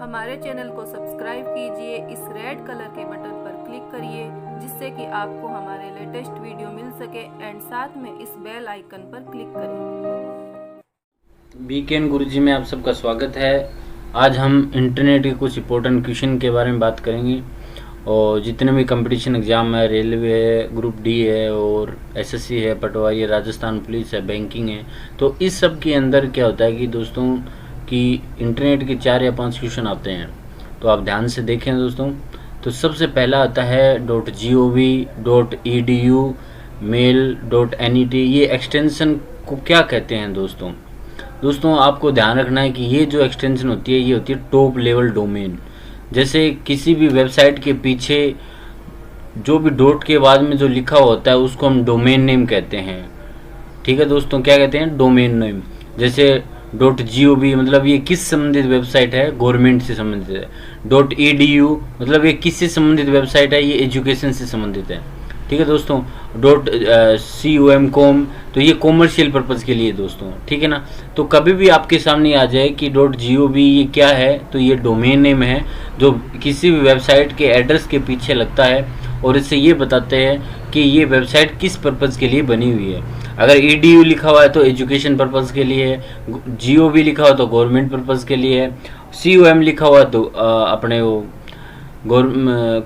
हमारे चैनल को सब्सक्राइब कीजिए, इस रेड कलर के बटन पर क्लिक करिए जिससे कि आपको हमारे लेटेस्ट वीडियो मिल सके एंड साथ में इस बेल आइकन पर क्लिक करें। बीकेएन गुरुजी में आप सबका स्वागत है। आज हम इंटरनेट के कुछ इंपॉर्टेंट क्वेश्चन के बारे में बात करेंगे और जितने भी कंपटीशन एग्ज़ाम है, रेलवे है, ग्रुप डी है और एसएससी है, पटवारी है, राजस्थान पुलिस है, बैंकिंग है, तो इस सब के अंदर क्या होता है कि दोस्तों कि इंटरनेट के 4 या 5 क्वेश्चन आते हैं। तो आप ध्यान से देखें दोस्तों। तो सबसे पहला आता है .gov.edu mail.net। ये एक्सटेंशन को क्या कहते हैं दोस्तों आपको ध्यान रखना है कि ये जो एक्सटेंशन होती है ये होती है टॉप लेवल डोमेन। जैसे किसी भी वेबसाइट के पीछे जो भी डॉट के बाद में जो लिखा होता है उसको हम डोमेन नेम कहते हैं। ठीक है दोस्तों, क्या कहते हैं? Domain name. जैसे .gov मतलब ये किस संबंधित वेबसाइट है? गवर्नमेंट से संबंधित है। .edu मतलब ये किससे संबंधित वेबसाइट है? ये एजुकेशन से संबंधित है। ठीक है दोस्तों। .com तो ये कॉमर्शियल पर्पज़ के लिए दोस्तों, ठीक है ना। तो कभी भी आपके सामने आ जाए कि .gov ये क्या है, तो ये डोमेन नेम है जो किसी भी वेबसाइट के एड्रेस के पीछे लगता है और इससे ये बताते हैं कि ये वेबसाइट किस पर्पज़ के लिए बनी हुई है। अगर edu लिखा हुआ है तो एजुकेशन पर्पज़ के लिए है, gov लिखा हुआ तो गवर्नमेंट पर्पज़ के लिए है, com लिखा हुआ तो अपने वो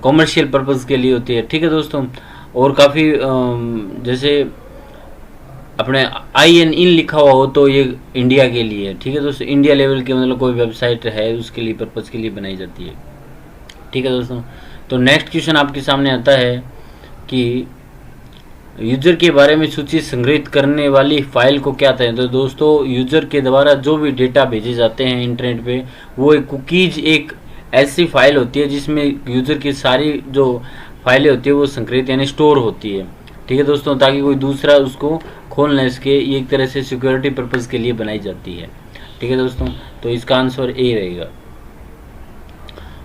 कॉमर्शियल पर्पज़ के लिए होती है। ठीक है दोस्तों। और काफ़ी जैसे अपने in लिखा हुआ हो तो ये इंडिया के लिए है। ठीक है दोस्तों। इंडिया लेवल के मतलब कोई वेबसाइट है उसके लिए पर्पज़ के लिए बनाई जाती है। ठीक है दोस्तों। तो नेक्स्ट क्वेश्चन आपके सामने आता है कि यूज़र के बारे में सूची संग्रहित करने वाली फाइल को क्या कहते हैं। तो दोस्तों यूज़र के द्वारा जो भी डेटा भेजे जाते हैं इंटरनेट पे वो एक कुकीज़ एक ऐसी फाइल होती है जिसमें यूज़र की सारी जो फाइलें होती है वो संग्रहित यानी स्टोर होती है। ठीक है दोस्तों, ताकि कोई दूसरा उसको खोल न सके। ये एक तरह से सिक्योरिटी पर्पज़ के लिए बनाई जाती है। ठीक है दोस्तों। तो इसका आंसर ए रहेगा।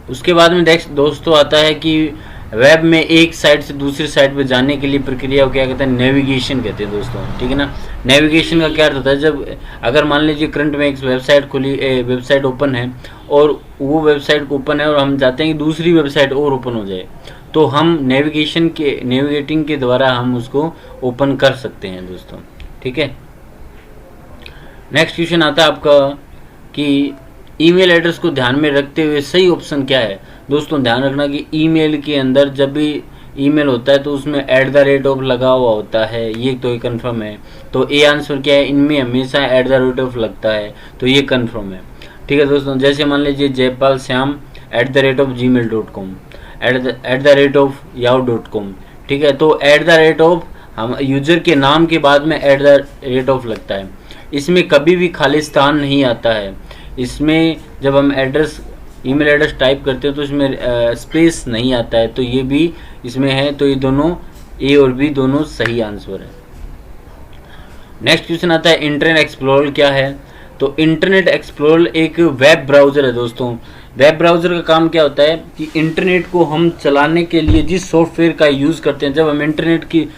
उसके बाद में नेक्स्ट दोस्तों आता है कि वेब में एक साइट से दूसरी साइट पे जाने के लिए प्रक्रिया को क्या कहते हैं? नेविगेशन कहते हैं दोस्तों। ठीक है ना। नेविगेशन का क्या अर्थ होता है? जब अगर मान लीजिए करंट में एक वेबसाइट खुली, वेबसाइट ओपन है और वो वेबसाइट ओपन है और हम चाहते हैं कि दूसरी वेबसाइट और ओपन हो जाए, तो हम नेविगेटिंग के द्वारा हम उसको ओपन कर सकते हैं दोस्तों। ठीक है। नेक्स्ट क्वेश्चन आता है आपका कि ईमेल एड्रेस को ध्यान में रखते हुए सही ऑप्शन क्या है। दोस्तों ध्यान रखना कि ईमेल के अंदर जब भी ईमेल होता है तो उसमें @ लगा हुआ होता है, ये तो कंफर्म है। तो ए आंसर क्या है? इनमें हमेशा @ लगता है, तो ये कंफर्म है। ठीक है दोस्तों। जैसे मान लीजिए जयपाल श्याम @gmail.com @yahoo.com। ठीक है। तो @ हम यूजर के नाम के बाद में @ लगता है। इसमें कभी भी खाली स्थान नहीं आता है। इसमें जब हम ईमेल एड्रेस टाइप करते हैं तो इसमें स्पेस नहीं आता है, तो ये भी इसमें है। तो ये दोनों ए और बी दोनों सही आंसर है। नेक्स्ट क्वेश्चन आता है इंटरनेट एक्सप्लोरर क्या है। तो इंटरनेट एक्सप्लोरर एक वेब ब्राउज़र है दोस्तों। वेब ब्राउज़र का काम क्या होता है कि इंटरनेट को हम चलाने के लिए जिस सॉफ्टवेयर का यूज़ करते हैं, जब हम इंटरनेट की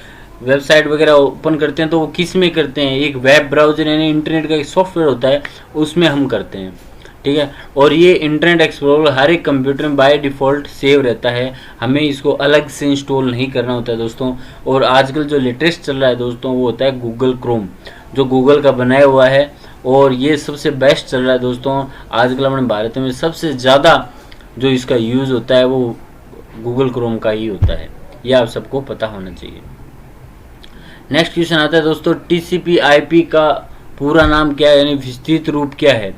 वेबसाइट वगैरह ओपन करते हैं तो वो किस में करते हैं? एक वेब ब्राउज़र यानी इंटरनेट का एक सॉफ्टवेयर होता है, उसमें हम करते हैं। ठीक है। और ये इंटरनेट एक्सप्लोरर हर एक कंप्यूटर में बाय डिफ़ॉल्ट सेव रहता है, हमें इसको अलग से इंस्टॉल नहीं करना होता है दोस्तों। और आजकल जो लेटेस्ट चल रहा है दोस्तों वो होता है गूगल क्रोम, जो गूगल का बनाया हुआ है और ये सबसे बेस्ट चल रहा है दोस्तों। आजकल अपने भारत में सबसे ज़्यादा जो इसका यूज़ होता है वो गूगल क्रोम का ही होता है, यह आप सबको पता होना चाहिए। नेक्स्ट क्वेश्चन आता है दोस्तों TCP/IP का पूरा नाम क्या है यानी विस्तृत रूप क्या है।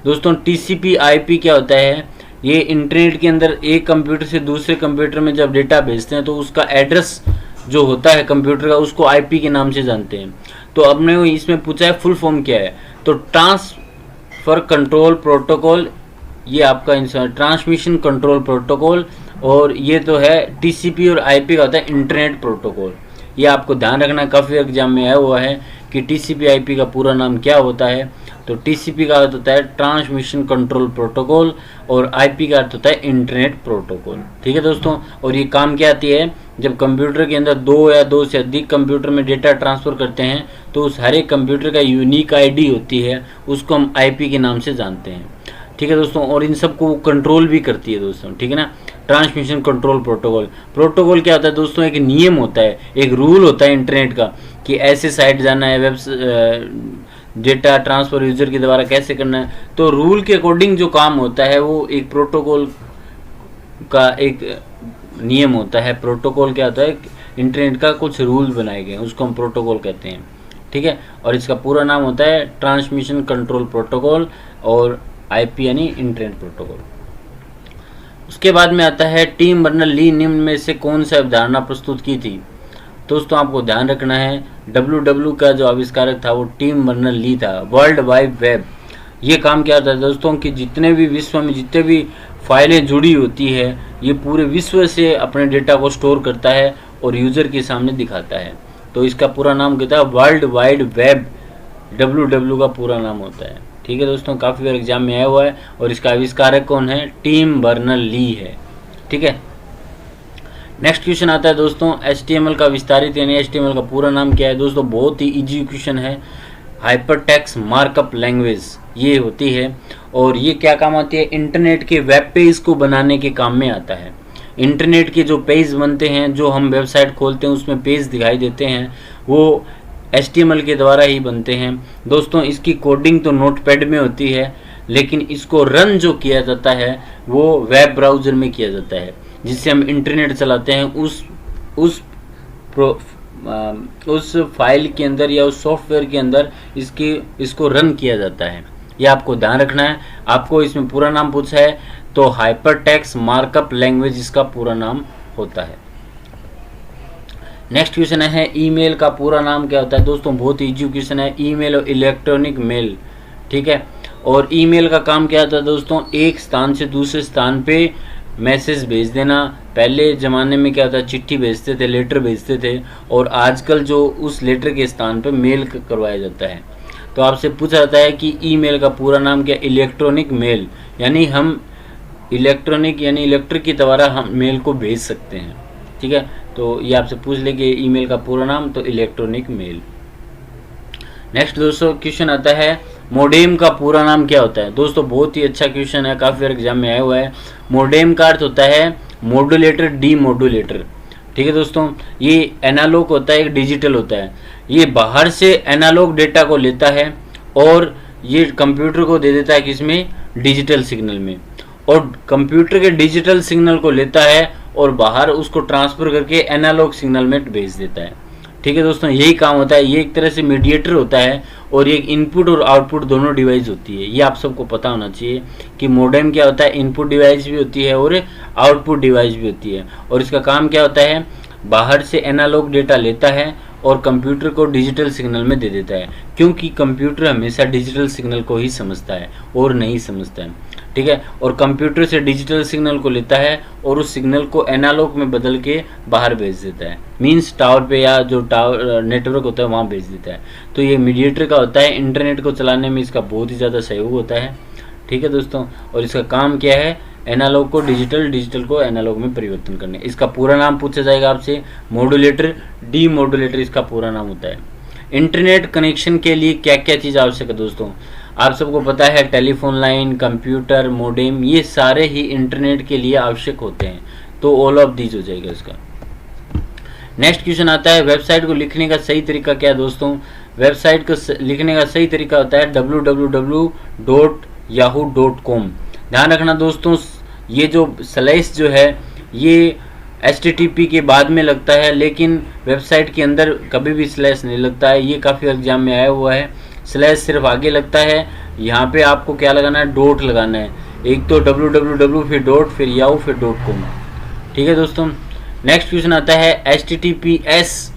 दोस्तों TCP/IP क्या होता है? ये इंटरनेट के अंदर एक कंप्यूटर से दूसरे कंप्यूटर में जब डेटा भेजते हैं तो उसका एड्रेस जो होता है कंप्यूटर का उसको IP के नाम से जानते हैं। तो आपने इसमें पूछा है फुल फॉर्म क्या है, तो ट्रांसफर कंट्रोल प्रोटोकॉल, ये आपका आंसर ट्रांसमिशन कंट्रोल प्रोटोकॉल। और ये तो है TCP और IP का होता है इंटरनेट प्रोटोकॉल। ये आपको ध्यान रखना, काफ़ी एग्जाम में आया हुआ है कि TCP/IP का पूरा नाम क्या होता है। तो TCP का अर्थ होता है ट्रांसमिशन कंट्रोल प्रोटोकॉल और IP का अर्थ होता है इंटरनेट प्रोटोकॉल। ठीक है दोस्तों। और ये काम क्या आती है? जब कंप्यूटर के अंदर 2 या 2 से अधिक कंप्यूटर में डेटा ट्रांसफ़र करते हैं तो उस हर एक कंप्यूटर का यूनिक ID होती है, उसको हम IP के नाम से जानते हैं। ठीक है दोस्तों, और इन सबको वो कंट्रोल भी करती है दोस्तों, ठीक है ना। ट्रांसमिशन कंट्रोल प्रोटोकॉल, प्रोटोकॉल क्या होता है दोस्तों, एक नियम होता है, एक रूल होता है इंटरनेट का कि ऐसे साइट जाना है, डेटा ट्रांसफर यूजर के द्वारा कैसे करना है। तो रूल के अकॉर्डिंग जो काम होता है वो एक प्रोटोकॉल का एक नियम होता है। प्रोटोकॉल क्या होता है, इंटरनेट का कुछ रूल बनाए गए हैं, उसको हम प्रोटोकॉल कहते हैं, ठीक है। और इसका पूरा नाम होता है ट्रांसमिशन कंट्रोल प्रोटोकॉल और आईपी यानी इंटरनेट प्रोटोकॉल। उसके बाद में आता है टिम बर्नर ली निम्न में से कौन सी अवधारणा प्रस्तुत की थी। दोस्तों आपको ध्यान रखना है, WW का जो आविष्कारक था वो टिम बर्नर ली था। वर्ल्ड वाइड वेब, ये काम क्या होता है दोस्तों कि जितने भी विश्व में जितने भी फाइलें जुड़ी होती है, ये पूरे विश्व से अपने डेटा को स्टोर करता है और यूज़र के सामने दिखाता है। तो इसका पूरा नाम कहता है वर्ल्ड वाइड वेब, WW का पूरा नाम होता है, ठीक है दोस्तों। काफ़ी बार एग्जाम में आया हुआ है। और इसका आविष्कारक कौन है, टिम बर्नर ली है, ठीक है। नेक्स्ट क्वेश्चन आता है दोस्तों HTML का विस्तारित यानी HTML का पूरा नाम क्या है। दोस्तों बहुत ही इजी क्वेश्चन है। हाइपरटेक्स्ट मार्कअप लैंग्वेज ये होती है, और ये क्या काम आती है, इंटरनेट के वेब पेज को बनाने के काम में आता है। इंटरनेट के जो पेज बनते हैं, जो हम वेबसाइट खोलते हैं उसमें पेज दिखाई देते हैं, वो HTML के द्वारा ही बनते हैं दोस्तों। इसकी कोडिंग तो नोटपैड में होती है, लेकिन इसको रन जो किया जाता है वो वेब ब्राउज़र में किया जाता है, जिससे हम इंटरनेट चलाते हैं उस फाइल के अंदर या उस सॉफ्टवेयर के अंदर इसको रन किया जाता है। ये आपको ध्यान रखना है। आपको इसमें पूरा नाम पूछा है तो हाइपरटेक्स्ट मार्कअप लैंग्वेज इसका पूरा नाम होता है। नेक्स्ट क्वेश्चन है ईमेल का पूरा नाम क्या होता है। दोस्तों बहुत इजी क्वेश्चन है, ईमेल और इलेक्ट्रॉनिक मेल, ठीक है। और ईमेल का काम क्या होता है दोस्तों, एक स्थान से दूसरे स्थान पे मैसेज भेज देना। पहले ज़माने में क्या होता है, चिट्ठी भेजते थे, लेटर भेजते थे, और आजकल जो उस लेटर के स्थान पे मेल करवाया जाता है। तो आपसे पूछा जाता है कि ईमेल का पूरा नाम क्या, इलेक्ट्रॉनिक मेल, यानी हम इलेक्ट्रॉनिक यानी इलेक्ट्रिक के द्वारा हम मेल को भेज सकते हैं, ठीक है। तो ये आपसे पूछ ले कि ईमेल का पूरा नाम, तो इलेक्ट्रॉनिक मेल। नेक्स्ट दोस्तों क्वेश्चन आता है मोडेम का पूरा नाम क्या होता है। दोस्तों बहुत ही अच्छा क्वेश्चन है, काफ़ी बार एग्जाम में आया हुआ है। मोडेम का अर्थ होता है मॉड्यूलेटर डीमॉड्यूलेटर, ठीक है दोस्तों। ये एनालॉग होता है, एक डिजिटल होता है। ये बाहर से एनालॉग डेटा को लेता है और ये कंप्यूटर को दे देता है किसमें, डिजिटल सिग्नल में, और कंप्यूटर के डिजिटल सिग्नल को लेता है और बाहर उसको ट्रांसफ़र करके एनालॉग सिग्नल में भेज देता है, ठीक है दोस्तों। यही काम होता है। ये एक तरह से मीडिएटर होता है, और ये इनपुट और आउटपुट दोनों डिवाइस होती है। ये आप सबको पता होना चाहिए कि मोडेम क्या होता है, इनपुट डिवाइस भी होती है और आउटपुट डिवाइस भी होती है। और इसका काम क्या होता है, बाहर से एनालॉग डेटा लेता है और कंप्यूटर को डिजिटल सिग्नल में दे देता है, क्योंकि कंप्यूटर हमेशा डिजिटल सिग्नल को ही समझता है और नहीं समझता है, ठीक है। और कंप्यूटर से डिजिटल सिग्नल को लेता है और उस सिग्नल को एनालॉग में बदल के बाहर भेज देता है, मींस टावर पे या जो टावर नेटवर्क होता है वहाँ भेज देता है। तो ये मीडिएटर का होता है। इंटरनेट को चलाने में इसका बहुत ही ज़्यादा सहयोग होता है, ठीक है दोस्तों। और इसका काम क्या है, एनालॉग को डिजिटल, डिजिटल को एनालॉग में परिवर्तन करने। इसका पूरा नाम पूछा जाएगा आपसे, मॉड्यूलेटर डीमॉड्यूलेटर इसका पूरा नाम होता है। इंटरनेट कनेक्शन के लिए क्या क्या चीज़ आवश्यक है दोस्तों, आप सबको पता है टेलीफोन लाइन, कंप्यूटर, मोडेम, ये सारे ही इंटरनेट के लिए आवश्यक होते हैं। तो ऑल ऑफ दीज हो जाएगा इसका। नेक्स्ट क्वेश्चन आता है वेबसाइट को लिखने का सही तरीका क्या है दोस्तों। वेबसाइट को लिखने का सही तरीका होता है www.yahoo.com। ध्यान रखना दोस्तों, ये जो स्लैश जो है ये HTTP के बाद में लगता है, लेकिन वेबसाइट के अंदर कभी भी स्लैश नहीं लगता है। ये काफ़ी एग्जाम में आया हुआ है। स्लैश सिर्फ आगे लगता है। यहाँ पे आपको क्या लगाना है, डॉट लगाना है। एक तो www फिर डॉट फिर yahoo फिर .com, ठीक है दोस्तों। नेक्स्ट क्वेश्चन आता है HTTPS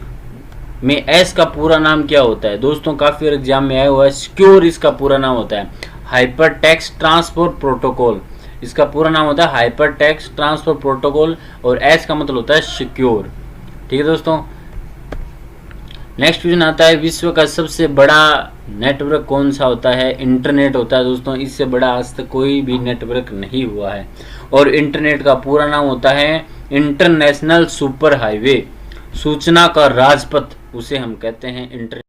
में S का पूरा नाम क्या होता है दोस्तों, काफ़ी एग्जाम में आया हुआ है। सिक्योर इसका पूरा नाम होता है, हाइपर टेक्स्ट ट्रांसफर प्रोटोकॉल इसका पूरा नाम होता है, हाइपर टेक्स्ट ट्रांसफर प्रोटोकॉल। और S का मतलब होता है सिक्योर, ठीक है दोस्तों। नेक्स्ट क्वेश्चन आता है विश्व का सबसे बड़ा नेटवर्क कौन सा होता है। इंटरनेट होता है दोस्तों। इससे बड़ा आज तक कोई भी नेटवर्क नहीं हुआ है। और इंटरनेट का पूरा नाम होता है इंटरनेशनल सुपर हाईवे, सूचना का राजपथ उसे हम कहते हैं इंटरनेट।